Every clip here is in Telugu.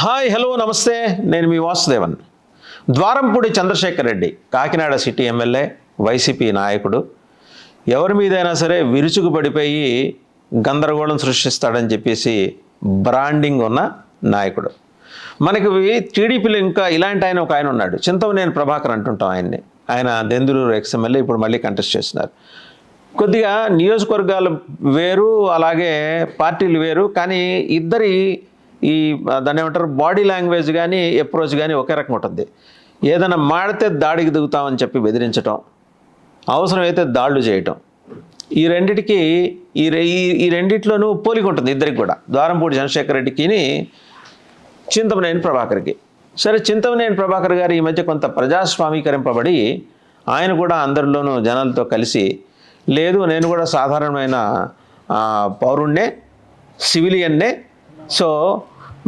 హాయ్ హలో నమస్తే, నేను మీ వాసుదేవన్. ద్వారంపూడి చంద్రశేఖర్ రెడ్డి కాకినాడ సిటీ ఎమ్మెల్యే, వైసీపీ నాయకుడు. ఎవరి మీదైనా సరే విరుచుకుపడిపోయి గందరగోళం సృష్టిస్తాడని చెప్పేసి బ్రాండింగ్ ఉన్న నాయకుడు. మనకి టీడీపీలో ఇంకా ఇలాంటి ఆయన ఒక ఆయన ఉన్నాడు, చింతమనేని ప్రభాకర్ అంటుంటాం ఆయన్ని. ఆయన దెందులూరు ఎక్స్ఎమ్మెల్యే, ఇప్పుడు మళ్ళీ కంటెస్ట్ చేస్తున్నారు. కొద్దిగా నియోజకవర్గాలు వేరు, అలాగే పార్టీలు వేరు, కానీ ఇద్దరి ఈ దాన్ని ఏమంటారు బాడీ లాంగ్వేజ్ కానీ అప్రోచ్ కానీ ఒకే రకం ఉంటుంది. ఏదైనా మాడితే దాడికి దిగుతామని చెప్పి బెదిరించటం, అవసరమైతే దాడులు చేయటం, ఈ రెండిటికి ఈ రెండిట్లోనూ పోలిక ఉంటుంది ఇద్దరికి కూడా, ద్వారంపూడి చంద్రశేఖర్ రెడ్డికి చింతమనేని ప్రభాకర్కి. సరే, చింతమనేని ప్రభాకర్ గారు ఈ మధ్య కొంత ప్రజాస్వామీకరింపబడి ఆయన కూడా అందరిలోనూ జనాలతో కలిసి, లేదు నేను కూడా సాధారణమైన పౌరుణ్ణే, సివిలియన్నే, సో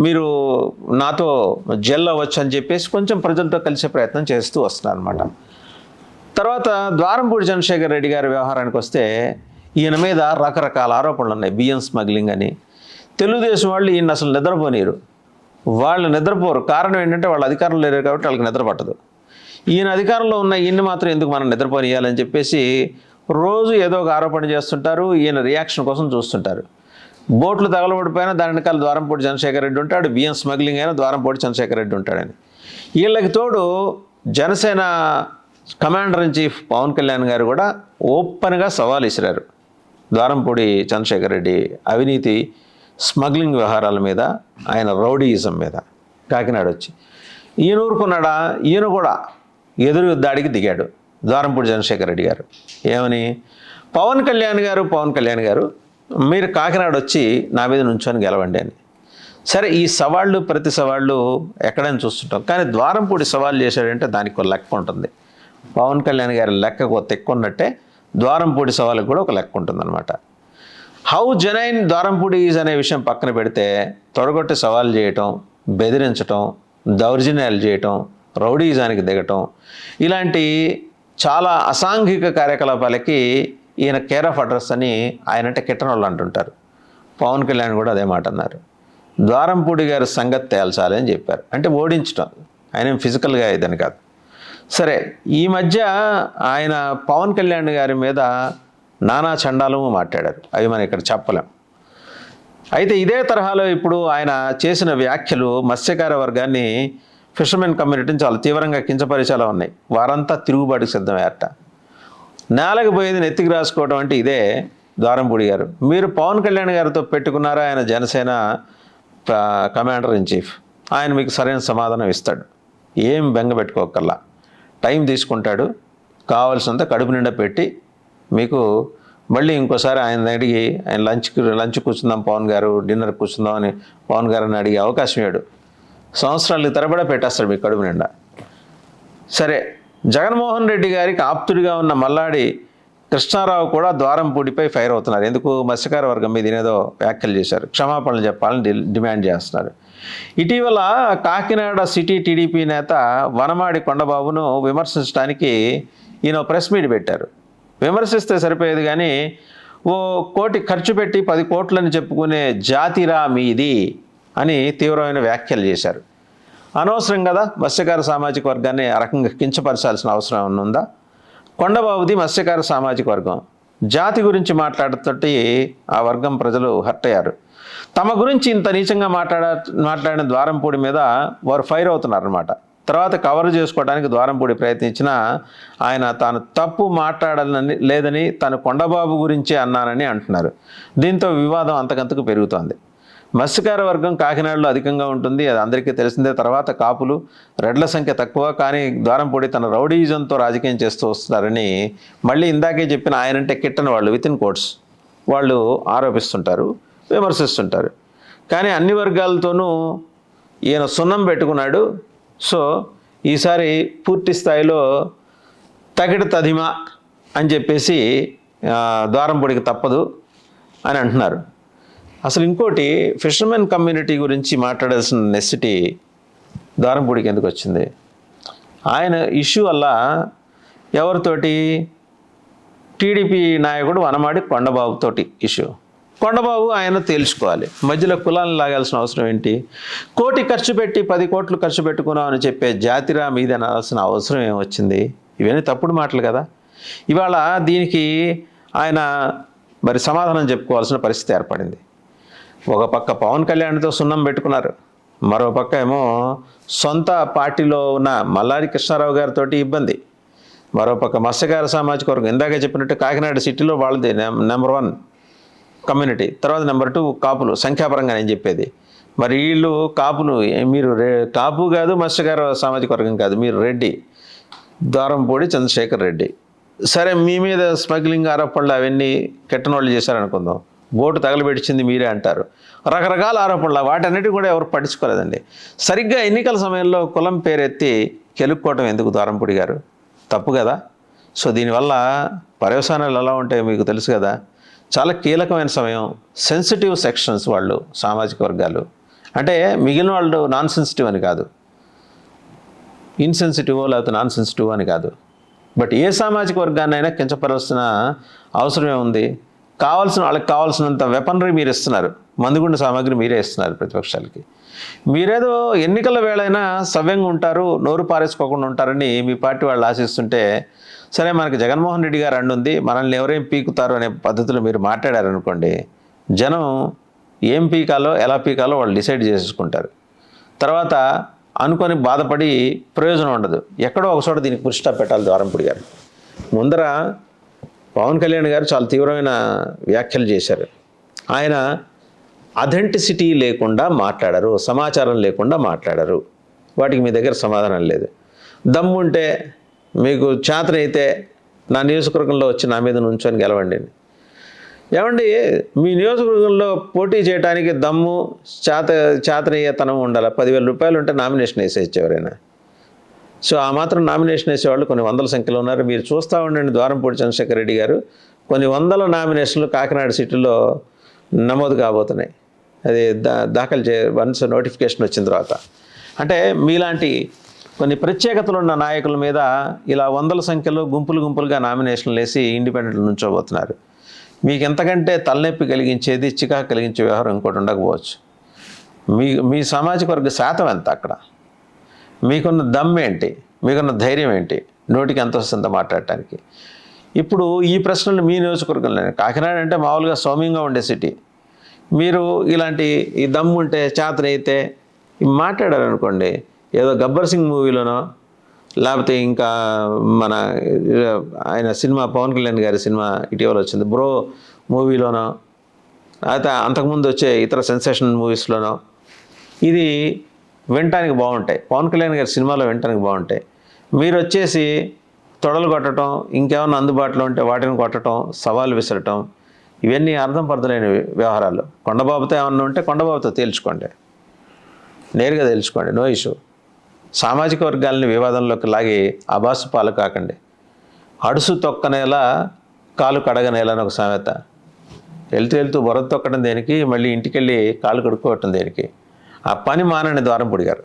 మీరు నాతో జెల్ అవ్వచ్చు అని చెప్పేసి కొంచెం ప్రజలతో కలిసే ప్రయత్నం చేస్తూ వస్తున్నారు అనమాట. తర్వాత ద్వారంపూడి చంద్రశేఖర్ రెడ్డి గారి వ్యవహారానికి వస్తే, ఈయన మీద రకరకాల ఆరోపణలు ఉన్నాయి. బియ్యం స్మగ్లింగ్ అని. తెలుగుదేశం వాళ్ళు ఈయన అసలు నిద్రపోనీరు. వాళ్ళు నిద్రపోరు. కారణం ఏంటంటే వాళ్ళు అధికారంలో లేరు కాబట్టి వాళ్ళకి నిద్ర పట్టదు. ఈయన అధికారంలో ఉన్న ఈయన మాత్రం ఎందుకు మనం నిద్రపోనియాలని చెప్పేసి రోజు ఏదో ఒక ఆరోపణ చేస్తుంటారు. ఈయన రియాక్షన్ కోసం చూస్తుంటారు. బోట్లు తగలబడిపోయినా దాని వెనకాల ద్వారంపూడి చంద్రశేఖర్ రెడ్డి ఉంటాడు, బియ్యం స్మగ్లింగ్ అయినా ద్వారంపూడి చంద్రశేఖర్ రెడ్డి ఉంటాడని. వీళ్ళకి తోడు Janasena commander in chief Pavan Kalyan గారు కూడా ఓపెన్గా సవాల్ ఇసిరారు ద్వారంపూడి చంద్రశేఖర్ రెడ్డి అవినీతి, స్మగ్లింగ్ వ్యవహారాల మీద, ఆయన రౌడీయిజం మీద. కాకినాడ వచ్చి ఈయన ఊరుకున్నాడా? ఈయన కూడా ఎదురు దాడికి దిగాడు ద్వారంపూడి చంద్రశేఖర్ రెడ్డి గారు. ఏమని? పవన్ కళ్యాణ్ గారు మీరు కాకినాడ వచ్చి నా మీద నుంచొని గెలవండి అని. సరే, ఈ సవాళ్ళు ప్రతి సవాళ్ళు ఎక్కడైనా చూస్తుంటాం, కానీ ద్వారంపూడి సవాళ్ళు చేశాడంటే దానికి ఒక లెక్క ఉంటుంది. పవన్ కళ్యాణ్ గారి లెక్కకు ఒక తెక్కు ఉన్నట్టే ద్వారంపూడి సవాళ్ళకి కూడా ఒక లెక్క ఉంటుందన్నమాట. హౌ జెనైన్ ద్వారంపూడి ఈజ్ అనే విషయం పక్కన పెడితే, తొడగొట్టి సవాళ్ళు చేయటం, బెదిరించటం, దౌర్జన్యాలు చేయటం, రౌడీజానికి దిగటం, ఇలాంటి చాలా అసాంఘిక కార్యకలాపాలకి ఈయన కేర్ ఆఫ్ అడ్రస్ అని ఆయనంటే కిట్టనోళ్ళు అంటుంటారు. పవన్ కళ్యాణ్ కూడా అదే మాట అన్నారు. ద్వారంపూడి గారి సంగతి తేల్చాలి అని చెప్పారు. అంటే ఓడించటం, ఆయన ఫిజికల్గా ఇదని కాదు. సరే, ఈ మధ్య ఆయన పవన్ కళ్యాణ్ గారి మీద నానా చండాలము మాట్లాడారు. అవి మనం ఇక్కడ చెప్పలేం. అయితే ఇదే తరహాలో ఇప్పుడు ఆయన చేసిన వ్యాఖ్యలు మత్స్యకార వర్గాన్ని, ఫిషర్మెన్ కమ్యూనిటీని చాలా తీవ్రంగా కించపరిచేలా ఉన్నాయి. వారంతా తిరుగుబాటుకు సిద్ధమయ్యారట. నేలకు పోయేది నెత్తికి రాసుకోవడం అంటే ఇదే ద్వారంపూడి గారు. మీరు పవన్ కళ్యాణ్ గారితో పెట్టుకున్నారా? ఆయన జనసేన కమాండర్ ఇన్ చీఫ్. ఆయన మీకు సరైన సమాధానం ఇస్తాడు. ఏం బెంగ పెట్టుకోకల్లా, టైం తీసుకుంటాడు. కావాల్సినంత కడుపు నిండా పెట్టి మీకు మళ్ళీ ఇంకోసారి ఆయన అడిగి, ఆయన లంచ్ కూర్చుందాం పవన్ గారు, డిన్నర్ కూర్చుందాం అని పవన్ గారిని అడిగే అవకాశం ఇవ్వడు. సంవత్సరాలు తరబడా పెట్టేస్తాడు మీకు కడుపు నిండా. సరే, జగన్మోహన్ రెడ్డి గారికి ఆప్తుడిగా ఉన్న మల్లాడి కృష్ణారావు కూడా ద్వారంపూడిపై ఫైర్ అవుతున్నారు. ఎందుకు? మత్స్యకార వర్గం మీద ఏదో వ్యాఖ్యలు చేశారు, క్షమాపణలు చెప్పాలని డిమాండ్ చేస్తున్నారు. ఇటీవల కాకినాడ సిటీ టీడీపీ నేత వనమాడి కొండబాబును విమర్శించడానికి ఈయన ప్రెస్ మీట్ పెట్టారు. విమర్శిస్తే సరిపోయేది కానీ, ఓ కోటి ఖర్చు పెట్టి 10 కోట్లని చెప్పుకునే జాతిరా మీది అని తీవ్రమైన వ్యాఖ్యలు చేశారు. అనవసరం కదా మత్స్యకార సామాజిక వర్గాన్ని ఆ రకంగా కించపరచాల్సిన అవసరం ఏమన్నా ఉందా? కొండబాబుది మత్స్యకార సామాజిక వర్గం. జాతి గురించి మాట్లాడుతుంటే ఆ వర్గం ప్రజలు హర్ట్ అయ్యారు. తమ గురించి ఇంత నీచంగా మాట్లాడిన ద్వారంపూడి మీద వారు ఫైర్ అవుతున్నారన్నమాట. తర్వాత కవర్ చేసుకోవడానికి ద్వారంపూడి ప్రయత్నించినా ఆయన తాను తప్పు మాట్లాడాలని లేదని, తాను కొండబాబు గురించే అన్నానని అంటున్నారు. దీంతో వివాదం అంతకంతకు పెరుగుతోంది. మత్స్యకార వర్గం కాకినాడలో అధికంగా ఉంటుంది, అది అందరికీ తెలిసిందే. తర్వాత కాపులు, రెడ్ల సంఖ్య తక్కువ. కానీ ద్వారంపూడి తన రౌడీజంతో రాజకీయం చేస్తూ వస్తున్నారని మళ్ళీ ఇందాకే చెప్పిన ఆయనంటే కిట్టని వాళ్ళు, వితిన్ కోట్స్, వాళ్ళు ఆరోపిస్తుంటారు, విమర్శిస్తుంటారు. కానీ అన్ని వర్గాలతోనూ ఈయన సున్నం పెట్టుకున్నాడు. సో ఈసారి పూర్తి స్థాయిలో తదిమా అని చెప్పేసి ద్వారంపూడికి తప్పదు అని అంటున్నారు. అసలు ఇంకోటి, ఫిషర్మెన్ కమ్యూనిటీ గురించి మాట్లాడాల్సిన నెసిటీ ద్వారంపూడికి ఎందుకు వచ్చింది? ఆయన ఇష్యూ వల్ల ఎవరితోటి? టీడీపీ నాయకుడు వనమాడి కొండబాబుతోటి ఇష్యూ. కొండబాబు ఆయన తేల్చుకోవాలి. మధ్యలో కులాలను లాగాల్సిన అవసరం ఏంటి? 1 కోటి ఖర్చు పెట్టి 10 కోట్లు ఖర్చు పెట్టుకున్నాం అని చెప్పే జాతిరా మీద అనాల్సిన అవసరం ఏమొచ్చింది? ఇవన్నీ తప్పుడు మాటలు కదా. ఇవాళ దీనికి ఆయన మరి సమాధానం చెప్పుకోవాల్సిన పరిస్థితి ఏర్పడింది. ఒక పక్క పవన్ కళ్యాణ్తో సున్నం పెట్టుకున్నారు, మరో పక్క ఏమో సొంత పార్టీలో ఉన్న మల్లారి కృష్ణారావు గారితో ఇబ్బంది, మరోపక్క మత్స్యకార సామాజిక వర్గం ఇందాకే చెప్పినట్టు కాకినాడ సిటీలో వాళ్ళది నెంబర్ 1 కమ్యూనిటీ, తర్వాత నెంబర్ 2 కాపులు సంఖ్యాపరంగా నేను చెప్పేది. మరి వీళ్ళు కాపులు, మీరు కాపు కాదు, మత్స్యకార సామాజిక వర్గం కాదు, మీరు రెడ్డి, ద్వారంపూడి చంద్రశేఖర్ రెడ్డి. సరే, మీ మీద స్మగ్లింగ్ ఆరోపణలు అవన్నీ కెట్టనోళ్ళు చేశారనుకుందాం, బోటు తగలబెట్టింది మీరే అంటారు. రకరకాల ఆరోపణలు, వాటన్నిటి కూడా ఎవరు పట్టించుకోలేదండి. సరిగ్గా ఎన్నికల సమయంలో కులం పేరెత్తి కెలుక్కోవటం ఎందుకు ద్వారంపూడి గారు? తప్పు కదా. సో దీనివల్ల పర్యవసానాలు ఎలా ఉంటాయో మీకు తెలుసు కదా. చాలా కీలకమైన సమయం, సెన్సిటివ్ సెక్షన్స్ వాళ్ళు, సామాజిక వర్గాలు. అంటే మిగిలిన వాళ్ళు నాన్ సెన్సిటివ్ అని కాదు, ఇన్సెన్సిటివ్ లేకపోతే నాన్ సెన్సిటివ్ అని కాదు, బట్ ఏ సామాజిక వర్గాన్నైనా కించపరవలసిన అవసరమే ఉంది. వాళ్ళకి కావాల్సినంత వెపనరీ మీరు ఇస్తున్నారు, మందుగుండు సామాగ్రి మీరే ఇస్తున్నారు ప్రతిపక్షాలకి. మీరేదో ఎన్నికల వేళైనా సవ్యంగా ఉంటారు, నోరు పారేసుకోకుండా ఉంటారని మీ పార్టీ వాళ్ళు ఆశిస్తుంటే, సరే మనకి జగన్మోహన్ రెడ్డి గారు అండుంది, మనల్ని ఎవరేం పీకుతారు అనే పద్ధతిలో మీరు మాట్లాడారనుకోండి, జనం ఏం పీకాలో ఎలా పీకాలో వాళ్ళు డిసైడ్ చేసుకుంటారు. తర్వాత అనుకొని బాధపడి ప్రయోజనం ఉండదు. ఎక్కడో ఒక చోట దీనికి పురుష పెట్టాలి ద్వారంపూడి గారు. ముందర పవన్ కళ్యాణ్ గారు చాలా తీవ్రమైన వ్యాఖ్యలు చేశారు. ఆయన అథెంటిసిటీ లేకుండా మాట్లాడారు, సమాచారం లేకుండా మాట్లాడారు. వాటికి మీ దగ్గర సమాధానం లేదు. దమ్ముంటే మీకు చేతనైతే నా నియోజకవర్గంలో వచ్చి నా మీద నుంచొని గెలవండి. ఏమండి, మీ నియోజకవర్గంలో పోటీ చేయడానికి దమ్ము చేతనయ్యేతనం ఉండాలి. 10,000 రూపాయలు ఉంటే నామినేషన్ వేసేయచ్చు ఎవరైనా. సో ఆ మాత్రం నామినేషన్ వేసేవాళ్ళు కొన్ని వందల సంఖ్యలో ఉన్నారు. మీరు చూస్తూ ఉండండి, ద్వారంపూడి చంద్రశేఖర్ రెడ్డి గారు కొన్ని వందల నామినేషన్లు కాకినాడ సిటీలో నమోదు కాబోతున్నాయి. అది దాఖలు వన్స్ నోటిఫికేషన్ వచ్చిన తర్వాత. అంటే మీలాంటి కొన్ని ప్రత్యేకతలు ఉన్న నాయకుల మీద ఇలా వందల సంఖ్యలో గుంపులుగా నామినేషన్లు వేసి ఇండిపెండెంట్లు నుంచోబోతున్నారు. మీకు ఎంతకంటే తలనొప్పి కలిగించేది, చికాకు కలిగించే వ్యవహారం ఇంకోటి ఉండకపోవచ్చు. మీ సామాజిక వర్గ శాతం ఎంత అక్కడ? మీకున్న దమ్ ఏంటి? మీకున్న ధైర్యం ఏంటి? నోటికి ఎంత వస్తుందో మాట్లాడటానికి. ఇప్పుడు ఈ ప్రశ్నలు మీ నియోజకవర్గంలో, కాకినాడ అంటే మామూలుగా సౌమ్యంగా ఉండే సిటీ, మీరు ఇలాంటి ఈ దమ్ము ఉంటే చేతనైతే మాట్లాడారనుకోండి, ఏదో గబ్బర్ సింగ్ మూవీలోనో లేకపోతే ఇంకా మన ఆయన సినిమా పవన్ కళ్యాణ్ గారి సినిమా ఇటీవల వచ్చింది బ్రో మూవీలోనో, అయితే అంతకుముందు వచ్చే ఇతర సెన్సేషన్ మూవీస్లోనో ఇది వినటానికి బాగుంటాయి. పవన్ కళ్యాణ్ గారి సినిమాలో వినటానికి బాగుంటాయి. మీరు వచ్చేసి తొడలు కొట్టడం, ఇంకేమన్నా అందుబాటులో ఉంటే వాటిని కొట్టడం, సవాలు విసరటం, ఇవన్నీ అర్థం పర్థలేని వ్యవహారాలు. కొండబాబుతో ఏమన్నా ఉంటే కొండబాబుతో తేల్చుకోండి, నేరుగా తేల్చుకోండి, నో ఇష్యూ. సామాజిక వర్గాలని వివాదంలోకి లాగి అబాసు పాలు కాకండి. అడుసు తొక్కనేలా కాలు కడగనేలా అని ఒక సామెత. వెళ్తూ బురద తొక్కడం దేనికి, మళ్ళీ ఇంటికి వెళ్ళి కాలు కడుక్కోవటం దేనికి? ఆ పని మానండి ద్వారంపూడి గారు.